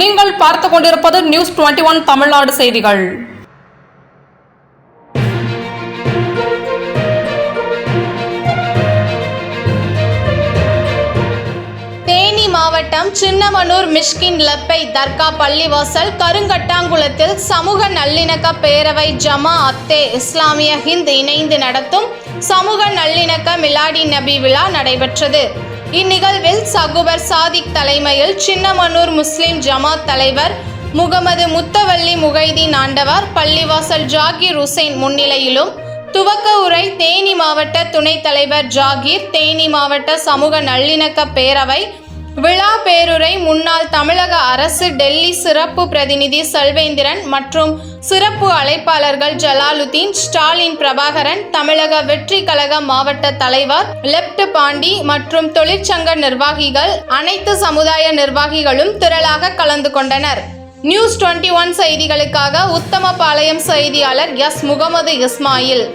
நீங்கள் பார்த்துக் கொண்டிருப்பது நியூஸ் 21 தமிழ்நாடு செய்திகள். தேனி மாவட்டம் சின்னமனூர் மிஷ்கின் லப்பை தர்கா பள்ளிவாசல் கருங்கட்டாங்குளத்தில் சமூக நல்லிணக்க பேரவை ஜமா அத்தே இஸ்லாமிய ஹிந்த் இணைந்து நடத்தும் சமூக நல்லிணக்க மிலாடி நபி விழா நடைபெற்றது. இந்நிகழ்வில் சகுபர் சாதிக் தலைமையில் சின்னமனூர் முஸ்லிம் ஜமாத் தலைவர் முகமது முத்தவல்லி முகைதீன் ஆண்டவர், பள்ளிவாசல் ஜாகீர் உசேன் முன்னிலையிலும் துவக்க உரை தேனி மாவட்ட துணைத் தலைவர் ஜாகீர், தேனி மாவட்ட சமூக நல்லிணக்க பேரவை விழா பேருரை முன்னாள் தமிழக அரசு டெல்லி சிறப்பு பிரதிநிதி செல்வேந்திரன் மற்றும் சிறப்பு அழைப்பாளர்கள் ஜலாலுதீன், ஸ்டாலின் பிரபாகரன், தமிழக வெற்றி கழக மாவட்ட தலைவர் லெப்ட் பாண்டி மற்றும் தொழிற்சங்க நிர்வாகிகள், அனைத்து சமுதாய நிர்வாகிகளும் திரளாக கலந்து கொண்டனர். நியூஸ் 21 செய்திகளுக்காக உத்தமபாளையம் செய்தியாளர் எஸ். முகமது இஸ்மாயில்.